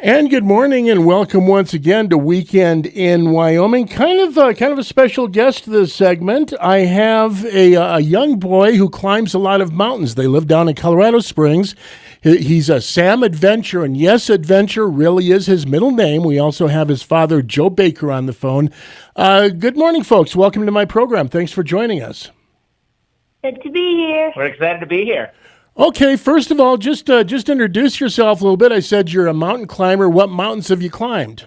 And good morning, and welcome once again to Weekend in Wyoming. Kind of a special guest to this segment. I have a young boy who climbs a lot of mountains. They live down in Colorado Springs. He's a Sam Adventure, and yes, Adventure really is his middle name. We also have his father, Joe Baker, on the phone. Good morning, folks. Welcome to my program. Thanks for joining us. Good to be here. We're excited to be here. Okay, first of all, just introduce yourself a little bit. I said you're a mountain climber. What mountains have you climbed?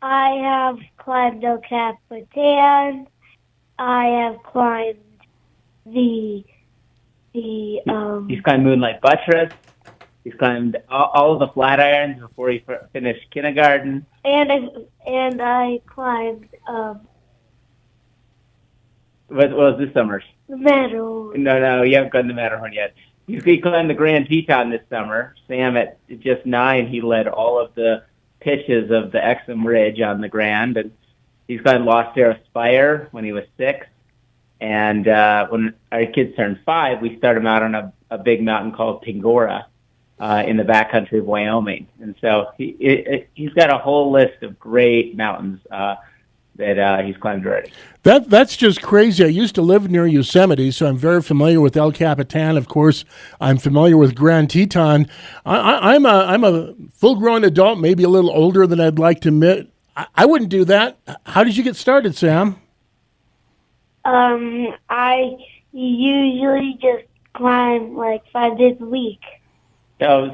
I have climbed El Capitan. I have climbed the He's climbed Moonlight Buttress. He's climbed all of the Flatirons before he finished kindergarten. and I climbed What was this summer's? the Meadow. No, you haven't gone to the Matterhorn yet. He climbed the Grand Teton this summer. Sam, at just 9, he led all of the pitches of the Exum Ridge on the Grand, and he's climbed Lost Sarah Spire when he was 6. And when our kids turned 5, we started him out on a big mountain called Pingora in the backcountry of Wyoming. And so he's got a whole list of great mountains that he's climbed already. That's just crazy. I used to live near Yosemite, so I'm very familiar with El Capitan. Of course, I'm familiar with Grand Teton. I'm a full-grown adult, maybe a little older than I'd like to admit. I wouldn't do that. How did you get started, Sam? I usually just climb like 5 days a week. So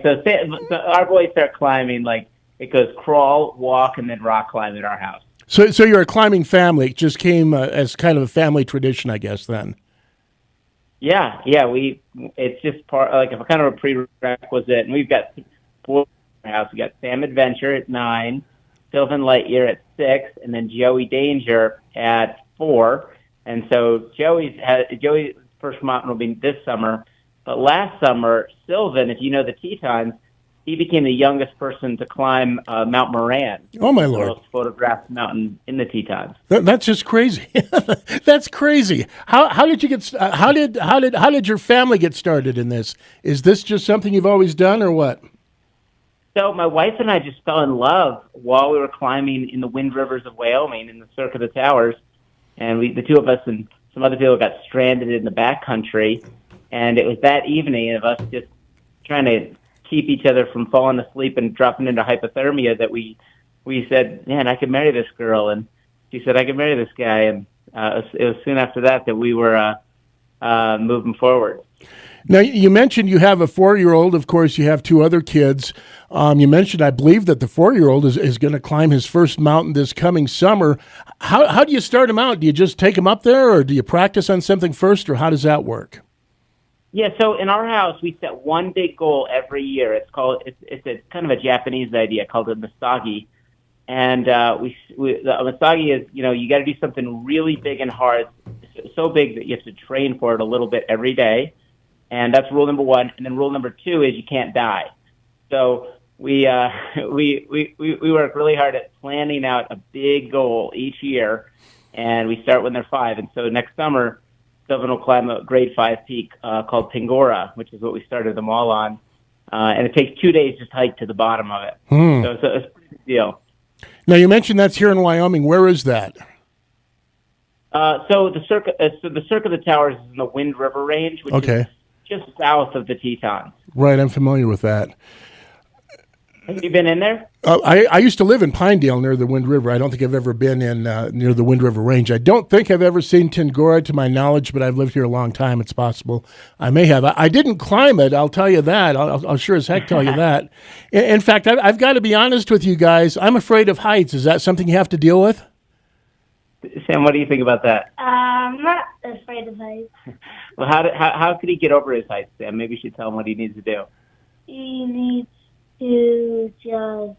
our boys start climbing, like it goes crawl, walk, and then rock climb at our house. So you're a climbing family. It just came as kind of a family tradition, I guess, then. Yeah. It's just kind of a prerequisite, and we've got 4 in our house. We got Sam Adventure at 9, Sylvan Lightyear at 6, and then Joey Danger at 4. And so Joey's first mountain will be this summer, but last summer, Sylvan, if you know the Tetons, he became the youngest person to climb Mount Moran. Oh my Lord! The most photographed mountain in the Tetons. That's just crazy. That's crazy. How did you get? How did your family get started in this? Is this just something you've always done, or what? So my wife and I just fell in love while we were climbing in the Wind Rivers of Wyoming in the Cirque of the Towers, and the two of us and some other people got stranded in the backcountry, and it was that evening of us just trying to keep each other from falling asleep and dropping into hypothermia that we said, man, I could marry this girl. And she said, I could marry this guy. And it was soon after that we were moving forward. Now, you mentioned you have a 4-year-old. Of course, you have 2 other kids. You mentioned, I believe, that the 4-year-old is going to climb his first mountain this coming summer. How do you start him out? Do you just take him up there, or do you practice on something first, or how does that work? Yeah, so in our house, we set one big goal every year. It's a kind of a Japanese idea called a Misagi. And the Misagi is, you got to do something really big and hard, so big that you have to train for it a little bit every day. And that's rule number 1. And then rule number 2 is you can't die. So we work really hard at planning out a big goal each year, and we start when they're 5. And so next summer, Sylvan will climb a grade 5 peak called Pingora, which is what we started them all on. And it takes 2 days just to hike to the bottom of it. So it's a pretty big deal. Now, you mentioned that's here in Wyoming. Where is that? So the Cirque of the Towers is in the Wind River Range, which is just south of the Tetons. Right, I'm familiar with that. Have you been in there? I used to live in Pinedale near the Wind River. I don't think I've ever been in near the Wind River Range. I don't think I've ever seen Pingora to my knowledge, but I've lived here a long time. It's possible I may have. I didn't climb it, I'll tell you that. I'll sure as heck tell you that. In fact, I've got to be honest with you guys. I'm afraid of heights. Is that something you have to deal with? Sam, what do you think about that? I'm not afraid of heights. Well, how could he get over his heights, Sam? Maybe you should tell him what he needs to do. He needs to just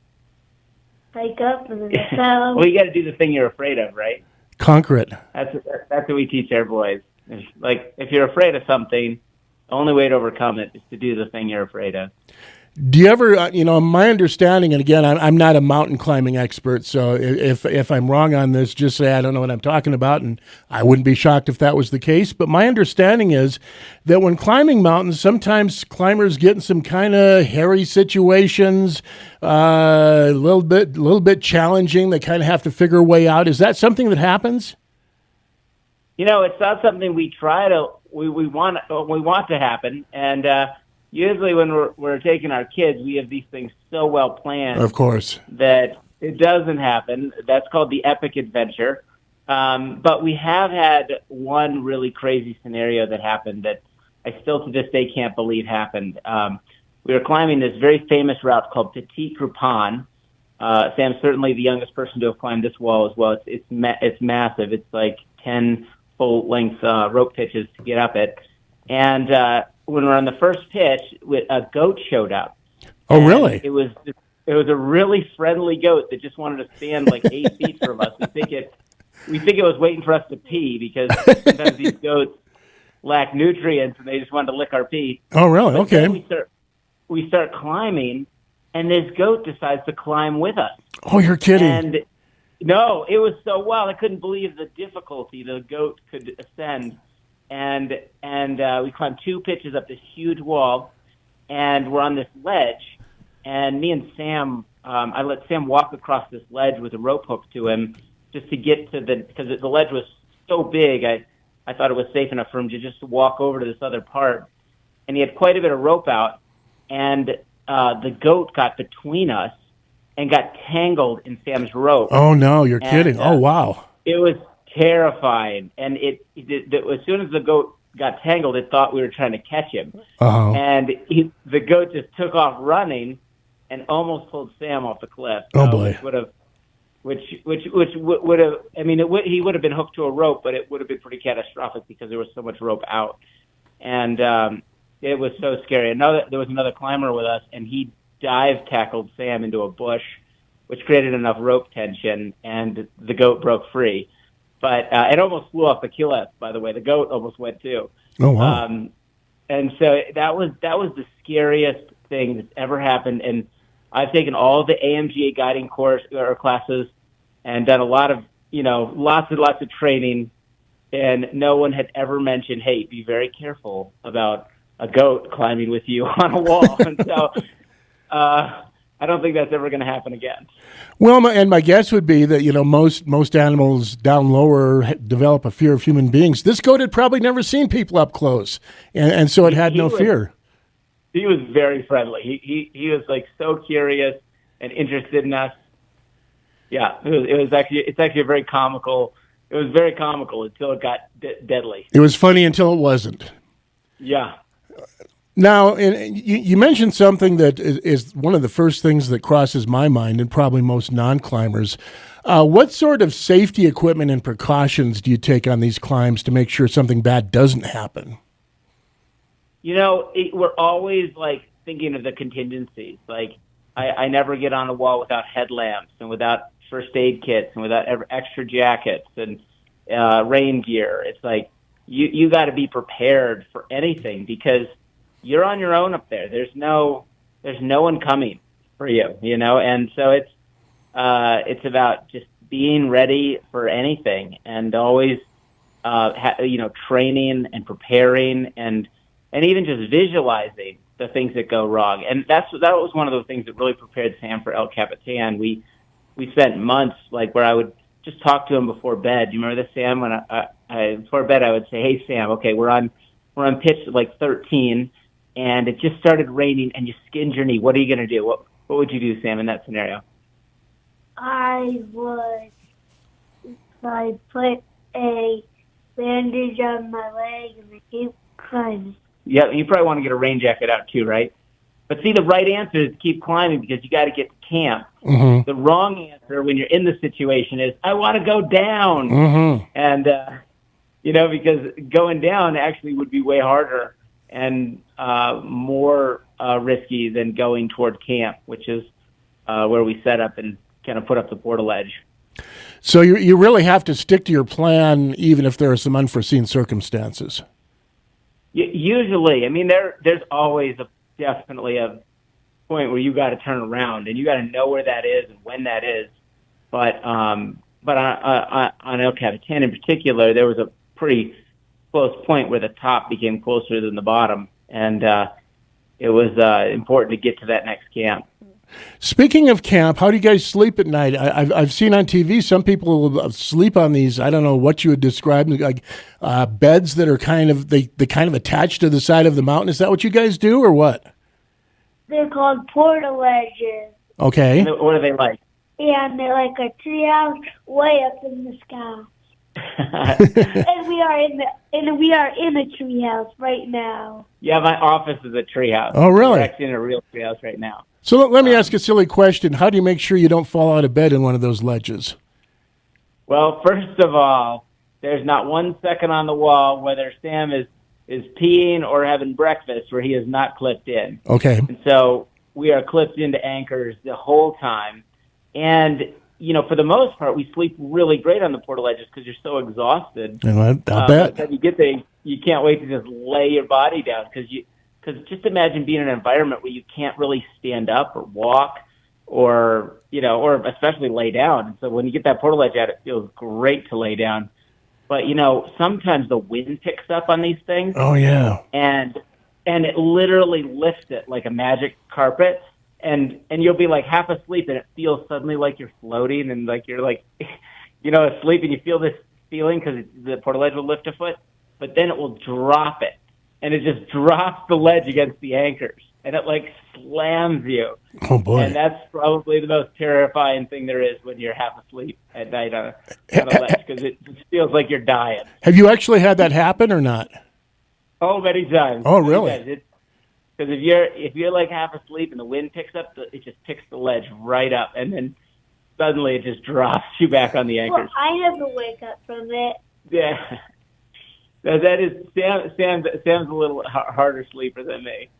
hike up and then down. Well, you got to do the thing you're afraid of, right? Conquer it. That's what we teach our boys. If you're afraid of something, the only way to overcome it is to do the thing you're afraid of. Do you ever, my understanding, and again, I'm not a mountain climbing expert, so if I'm wrong on this, just say I don't know what I'm talking about, and I wouldn't be shocked if that was the case. But my understanding is that when climbing mountains, sometimes climbers get in some kind of hairy situations, a little bit challenging. They kind of have to figure a way out. Is that something that happens? It's not something we want to happen, and usually when we're taking our kids, we have these things so well planned, of course, that it doesn't happen. That's called the epic adventure. But we have had one really crazy scenario that happened that I still to this day can't believe happened. We were climbing this very famous route called Petit Groupon. Sam's certainly the youngest person to have climbed this wall as well. It's massive. It's like 10 full-length rope pitches to get up it. And when we're on the first pitch, a goat showed up. Oh, and really? It was a really friendly goat that just wanted to stand like 8 feet from us. We think it was waiting for us to pee, because sometimes these goats lack nutrients and they just wanted to lick our pee. Oh, really? But Okay. then we start climbing, and this goat decides to climb with us. Oh, you're kidding. And no, it was so wild. I couldn't believe the difficulty the goat could ascend. And we climbed 2 pitches up this huge wall, and we're on this ledge. And me and Sam, I let Sam walk across this ledge with a rope hook to him just to get to because the ledge was so big, I thought it was safe enough for him to just walk over to this other part. And he had quite a bit of rope out, and the goat got between us and got tangled in Sam's rope. Oh, no, you're kidding. Oh, wow. It was terrifying. And as soon as the goat got tangled, it thought we were trying to catch him. Uh-huh. And the goat just took off running and almost pulled Sam off the cliff. Oh, boy. Which would have, he would have been hooked to a rope, but it would have been pretty catastrophic because there was so much rope out. And it was so scary. There was another climber with us, and he dive tackled Sam into a bush, which created enough rope tension, and the goat broke free. But it almost flew off the cliff, by the way. The goat almost went too. Oh, wow. And so that was the scariest thing that's ever happened. And I've taken all the AMGA guiding classes and done a lot of, lots and lots of training. And no one had ever mentioned, hey, be very careful about a goat climbing with you on a wall. And so I don't think that's ever going to happen again. Well, my guess would be that, most animals down lower develop a fear of human beings. This goat had probably never seen people up close, and so it had no fear. He was very friendly. He was like so curious and interested in us. Yeah, it's actually a very comical. It was very comical until it got deadly. It was funny until it wasn't. Yeah. Now, you mentioned something that is one of the first things that crosses my mind, and probably most non-climbers. What sort of safety equipment and precautions do you take on these climbs to make sure something bad doesn't happen? We're always thinking of the contingencies. I never get on a wall without headlamps and without first aid kits and without extra jackets and rain gear. It's you got to be prepared for anything, because you're on your own up there. There's no one coming for you, and so it's about just being ready for anything, and always training and preparing and even just visualizing the things that go wrong. And that was one of the things that really prepared Sam for El Capitan. We spent months where I would just talk to him before bed. Do you remember this, Sam? When I before bed I would say, "Hey Sam, okay, we're on pitch 13, and it just started raining, and you skinned your knee. What are you going to do?" What would you do, Sam, in that scenario? I would put a bandage on my leg and I keep climbing. Yeah, you probably want to get a rain jacket out too, right? But see, the right answer is keep climbing, because you got to get to camp. Mm-hmm. The wrong answer when you're in the situation is, I want to go down. Mm-hmm. And, because going down actually would be way harder and more risky than going toward camp, which is where we set up and kind of put up the portal edge. So you really have to stick to your plan, even if there are some unforeseen circumstances. Usually, there's always definitely a point where you got to turn around and you got to know where that is and when that is. But on El Capitan in particular, there was a pretty close point where the top became closer than the bottom, and it was important to get to that next camp. Speaking of camp, how do you guys sleep at night? I've seen on TV some people sleep on these. I don't know what you would describe, like beds that are kind of they kind of attached to the side of the mountain. Is that what you guys do, or what? They're called portaledges. Okay. And what are they like? And they're like a treehouse way up in the sky. And we are in a treehouse right now. Yeah, my office is a treehouse. Oh, really? We're actually in a real treehouse right now. So let me ask a silly question. How do you make sure you don't fall out of bed in one of those ledges? Well, first of all, there's not 1 second on the wall whether Sam is peeing or having breakfast where he is not clipped in. Okay. And so we are clipped into anchors the whole time. And, for the most part, we sleep really great on the portaledges because you're so exhausted. I'll bet. By the time you get there, you can't wait to just lay your body down because just imagine being in an environment where you can't really stand up or walk or especially lay down. And so when you get that portaledge out, it feels great to lay down. But, sometimes the wind picks up on these things. Oh, yeah. And it literally lifts it like a magic carpet. And you'll be like half asleep and it feels suddenly like you're floating and like you're like, asleep and you feel this feeling because the portaledge will lift a foot, but then it will drop it. And it just drops the ledge against the anchors, and it like slams you. Oh boy! And that's probably the most terrifying thing there is when you're half asleep at night on a ledge because it just feels like you're dying. Have you actually had that happen or not? Oh, many times. Oh, really? Because if you're like half asleep and the wind picks up, it just picks the ledge right up, and then suddenly it just drops you back on the anchors. Well, I never wake up from it. Yeah. That is Sam's a little harder sleeper than me.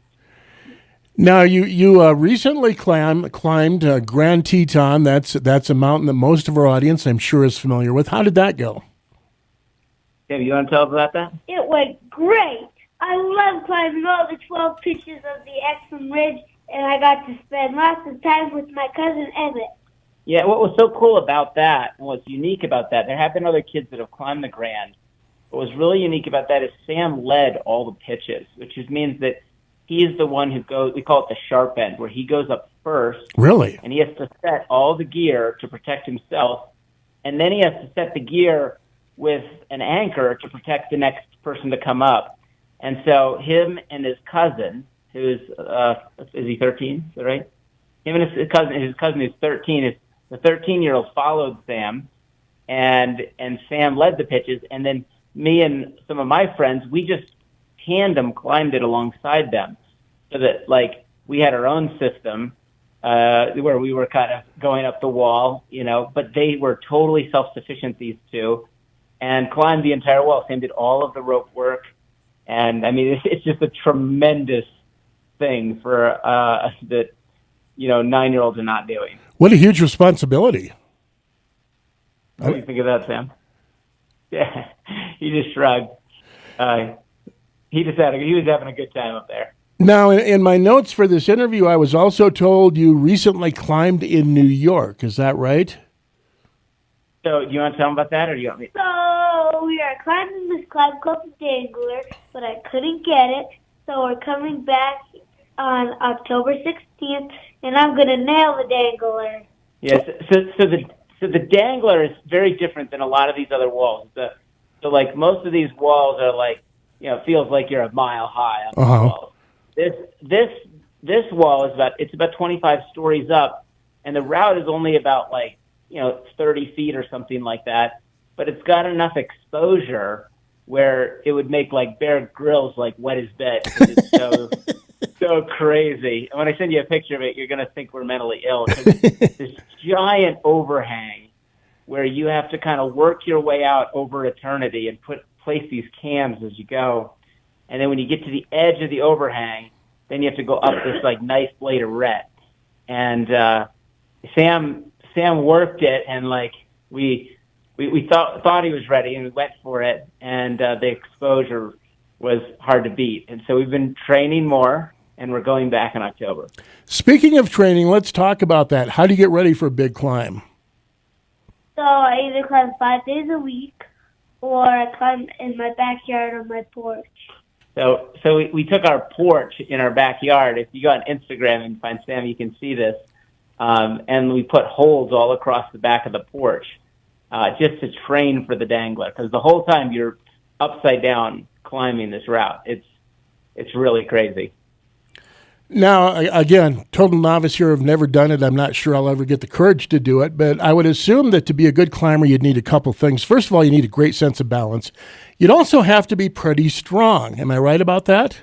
Now you recently climbed Grand Teton. That's a mountain that most of our audience, I'm sure, is familiar with. How did that go? Sam, you want to tell us about that? It went great. I love climbing all the 12 pitches of the Exum Ridge, and I got to spend lots of time with my cousin Emmett. Yeah, what was so cool about that, and what's unique about that, there have been other kids that have climbed the Grand. What was really unique about that is Sam led all the pitches, which means that he is the one who goes, we call it the sharp end, where he goes up first. Really? And he has to set all the gear to protect himself, and then he has to set the gear with an anchor to protect the next person to come up. And so him and his cousin, who's, is he 13? Is that right? Him and his cousin who's 13, the 13-year-old followed Sam, and Sam led the pitches, and then me and some of my friends, we just tandem climbed it alongside them so that, like, we had our own system where we were kind of going up the wall, but they were totally self-sufficient, these two, and climbed the entire wall. Sam did all of the rope work. And, I mean, it's just a tremendous thing for that, 9-year-olds are not doing. What a huge responsibility. What do you think of that, Sam? Yeah, he just shrugged. He was having a good time up there. Now, in my notes for this interview, I was also told you recently climbed in New York. Is that right? So, do you want to tell them about that, or do you want me? So we are climbing this climb called the Dangler, but I couldn't get it. So we're coming back on October 16th, and I'm going to nail the Dangler. Yes. So the Dangler is very different than a lot of these other walls. So like most of these walls are like, it feels like you're a mile high on the walls. This wall is about 25 stories up, and the route is only about 30 feet or something like that. But it's got enough exposure where it would make like Bear Grylls wet his bed. It's so crazy. And when I send you a picture of it, you're going to think we're mentally ill. It's this giant overhang where you have to kind of work your way out over eternity and place these cams as you go. And then when you get to the edge of the overhang, then you have to go up this knife blade arête. And Sam worked it, and we thought he was ready, and we went for it, and the exposure was hard to beat. And so we've been training more, and we're going back in October. Speaking of training, let's talk about that. How do you get ready for a big climb? So I either climb 5 days a week, or I climb in my backyard on my porch. So we took our porch in our backyard. If you go on Instagram and find Sam, you can see this. And we put holes all across the back of the porch just to train for the dangler. Because the whole time you're upside down climbing this route. It's really crazy. Now, again, total novice here. I've never done it. I'm not sure I'll ever get the courage to do it, but I would assume that to be a good climber, you'd need a couple things. First of all, you need a great sense of balance. You'd also have to be pretty strong. Am I right about that?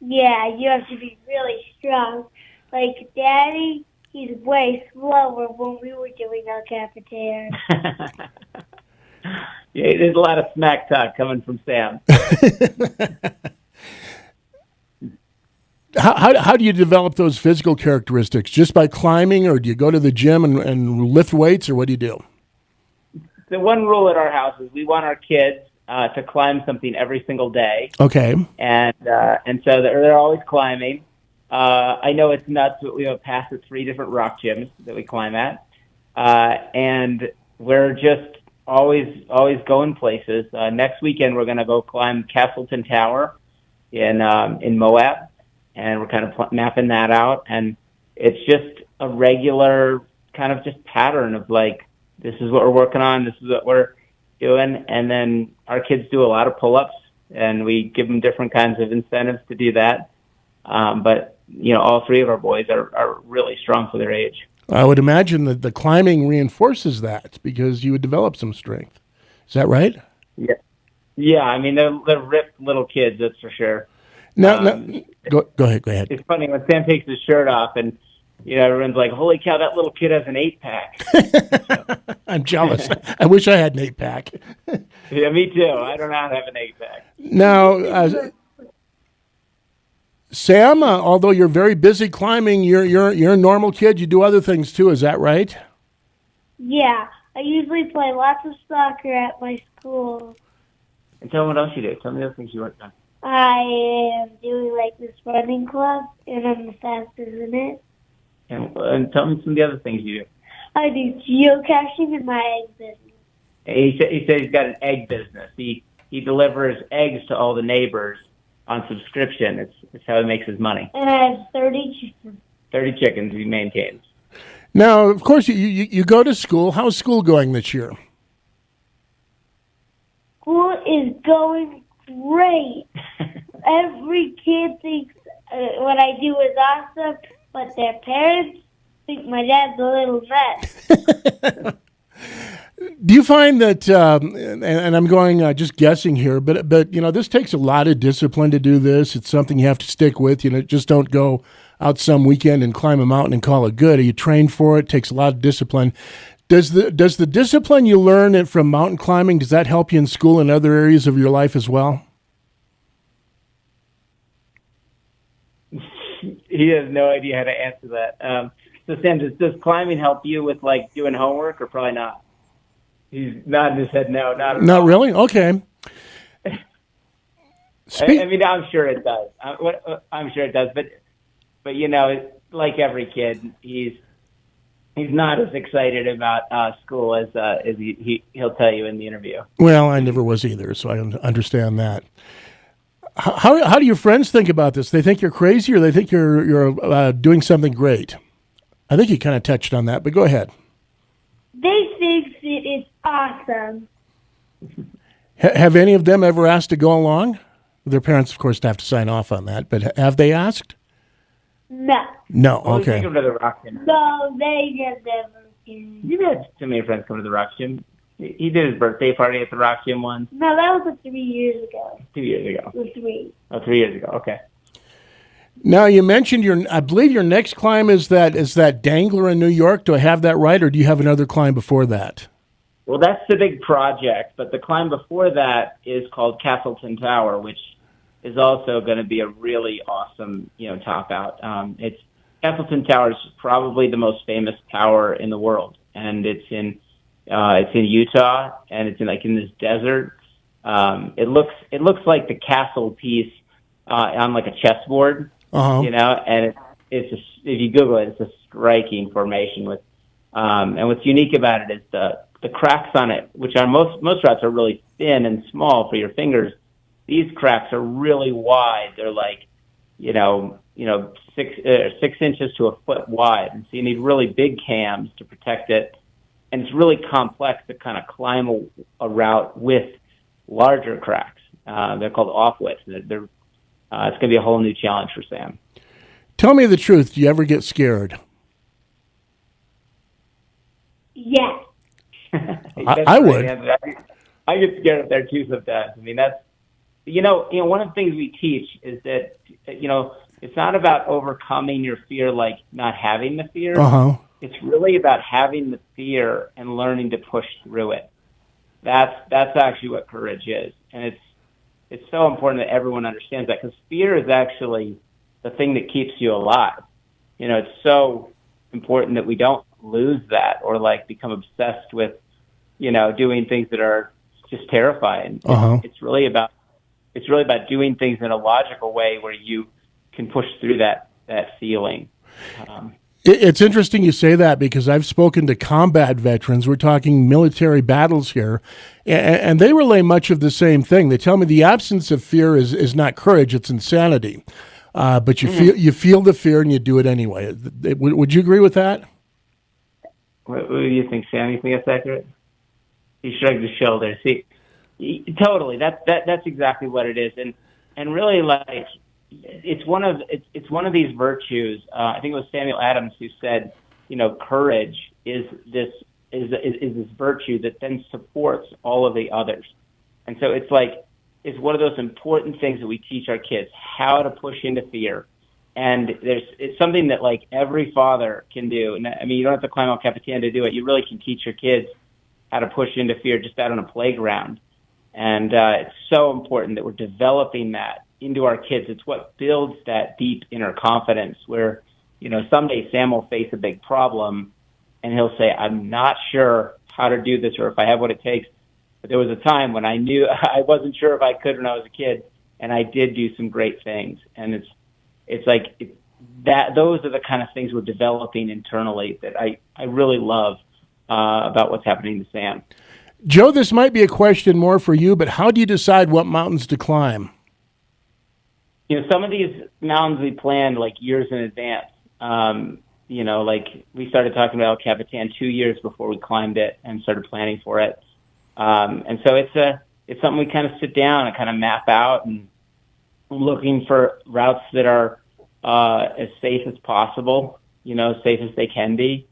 Yeah, you have to be really strong. Like Daddy, he's way slower when we were doing our cafeteria. Yeah, there's a lot of smack talk coming from Sam. How do you develop those physical characteristics? Just by climbing, or do you go to the gym and lift weights, or what do you do? The one rule at our house is we want our kids to climb something every single day. Okay. And so they're always climbing. I know it's nuts, but we have a pass of 3 different rock gyms that we climb at. And we're just always going places. Next weekend, we're going to go climb Castleton Tower in Moab. And we're kind of mapping that out. And it's just a regular kind of just pattern of like, this is what we're working on, this is what we're doing. And then our kids do a lot of pull-ups, and we give them different kinds of incentives to do that. But, all 3 of our boys are really strong for their age. I would imagine that the climbing reinforces that because you would develop some strength. Is that right? Yeah. Yeah, I mean, they're ripped little kids, that's for sure. Now, go ahead. It's funny when Sam takes his shirt off and, everyone's like, holy cow, that little kid has an 8-pack. I'm jealous. I wish I had an 8-pack. Yeah, me too. I do not have an 8-pack. Now, Sam, although you're very busy climbing, you're a normal kid. You do other things too. Is that right? Yeah, I usually play lots of soccer at my school. And tell me what else you do. Tell me the other things you work on. I am doing like this running club, and I'm the fastest in it. And tell me some of the other things you do. I do geocaching in my egg business. He said he's got an egg business. He delivers eggs to all the neighbors on subscription. It's how he makes his money. And I have 30 chickens. 30 chickens he maintains. Now, of course, you go to school. How's school going this year? School is going great. Every kid thinks what I do is awesome, but their parents think my dad's a little mess. Do you find that, and I'm going just guessing here, but this takes a lot of discipline to do this. It's something you have to stick with. Just don't go out some weekend and climb a mountain and call it good. Are you trained for it? It takes a lot of discipline. Does the discipline you learn from mountain climbing, does that help you in school and other areas of your life as well? He has no idea how to answer that. So Sam, does climbing help you with like doing homework, or probably not? He's nodding his head no, not at all. Not really? Okay. I mean, I'm sure it does. I'm sure it does, but like every kid, he's not as excited about school as he'll tell you in the interview. Well, I never was either, so I understand that. How do your friends think about this? They think you're crazy, or they think you're doing something great? I think you kind of touched on that, but go ahead. They think it is awesome. Have any of them ever asked to go along? Their parents, of course, have to sign off on that, but have they asked? No. No, Well, okay. take him to the rock gym. No, they just never can. You've had too many friends come to the rock gym. He did his birthday party at the rock gym once. No, that was like 3 years ago. 2 years ago. It was 3. Oh, 3 years ago. Okay. Now, you mentioned I believe your next climb is that Dangler in New York. Do I have that right, or do you have another climb before that? Well, that's the big project, but the climb before that is called Castleton Tower, which is also going to be a really awesome, top out. It's Castleton Tower is probably the most famous tower in the world, and it's in Utah, and it's in this desert. It looks like the castle piece on like a chessboard, Uh-huh. and if you Google it, it's a striking formation with, and what's unique about it is the cracks on it, which on most routes are really thin and small for your fingers. These cracks are really wide. They're like, 6 inches to a foot wide, and so you need really big cams to protect it. And it's really complex to kind of climb a route with larger cracks. They're called offwits. It's going to be a whole new challenge for Sam. Tell me the truth. Do you ever get scared? Yes. I would. I get scared up there too sometimes. I mean, that's one of the things we teach is that it's not about overcoming your fear, like not having the fear. Uh-huh. It's really about having the fear and learning to push through it. That's actually what courage is, and it's so important that everyone understands that, because fear is actually the thing that keeps you alive. It's so important that we don't lose that or like become obsessed with doing things that are just terrifying. Uh-huh. It's really about doing things in a logical way where you can push through that feeling. It's interesting you say that, because I've spoken to combat veterans. We're talking military battles here, and they relay much of the same thing. They tell me the absence of fear is not courage; it's insanity. But you feel the fear and you do it anyway. Would you agree with that? What do you think, Sam? You think that's accurate? He shrugged his shoulders. Totally. That's exactly what it is, and really, like, it's one of these virtues. I think it was Samuel Adams who said, courage is this virtue that then supports all of the others. And so it's one of those important things that we teach our kids, how to push into fear. And it's something that like every father can do. And I mean, you don't have to climb El Capitan to do it. You really can teach your kids how to push into fear just out on a playground. And it's so important that we're developing that into our kids. It's what builds that deep inner confidence where, someday Sam will face a big problem and he'll say, I'm not sure how to do this or if I have what it takes. But there was a time when I knew I wasn't sure if I could when I was a kid, and I did do some great things. And those are the kind of things we're developing internally that I really love about what's happening to Sam. Joe, this might be a question more for you, but how do you decide what mountains to climb? Some of these mountains we planned like years in advance. Like we started talking about El Capitan 2 years before we climbed it and started planning for it. And so it's something we kind of sit down and kind of map out and looking for routes that are as safe as possible, safe as they can be,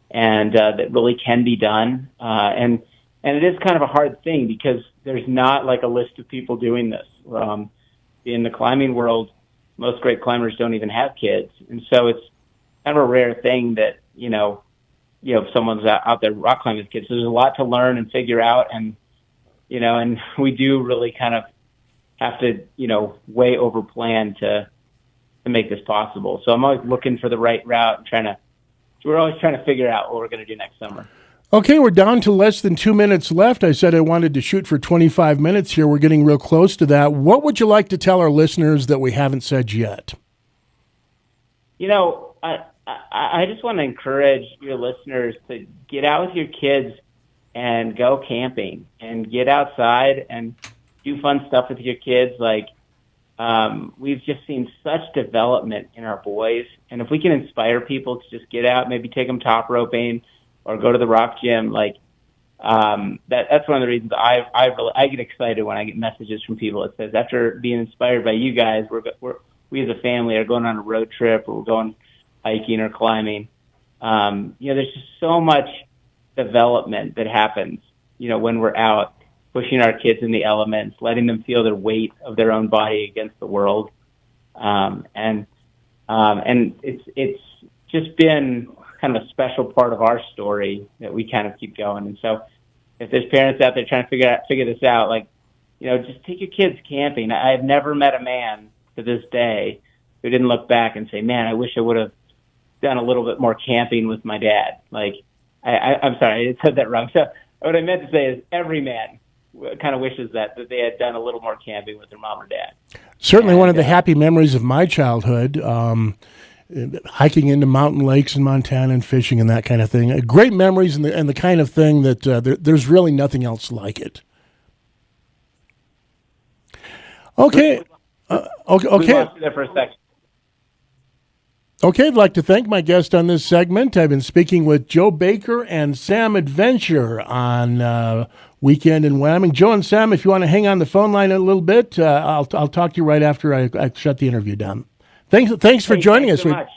and that really can be done. And it is kind of a hard thing because there's not like a list of people doing this. In the climbing world, most great climbers don't even have kids. And so it's kind of a rare thing that, if someone's out there rock climbing with kids. So there's a lot to learn and figure out. And, and we do really kind of have to, way over plan to make this possible. So I'm always looking for the right route and we're always trying to figure out what we're going to do next summer. Okay, we're down to less than 2 minutes left. I said I wanted to shoot for 25 minutes here. We're getting real close to that. What would you like to tell our listeners that we haven't said yet? I just want to encourage your listeners to get out with your kids and go camping and get outside and do fun stuff with your kids. Like, we've just seen such development in our boys. And if we can inspire people to just get out, maybe take them top roping, or go to the rock gym, like that's one of the reasons I get excited when I get messages from people that says, after being inspired by you guys, we as a family are going on a road trip, or we're going hiking or climbing. There's just so much development that happens, when we're out pushing our kids in the elements, letting them feel the weight of their own body against the world, and it's just been kind of a special part of our story that we kind of keep going. And so if there's parents out there trying to figure this out, like, just take your kids camping. I've never met a man to this day who didn't look back and say, man, I wish I would have done a little bit more camping with my dad. Like, I'm sorry, I said that wrong. So what I meant to say is every man kind of wishes that they had done a little more camping with their mom or dad. Certainly one of the And, happy memories of my childhood, hiking into mountain lakes in Montana and fishing and that kind of thing. Great memories and the kind of thing that there's really nothing else like it. Okay. We Okay. lost you there for a second. Okay, I'd like to thank my guest on this segment. I've been speaking with Joe Baker and Sam Adventure on Weekend in Wyoming. Joe and Sam, if you want to hang on the phone line a little bit, I'll talk to you right after I shut the interview down. Thanks for joining Thanks us. so much.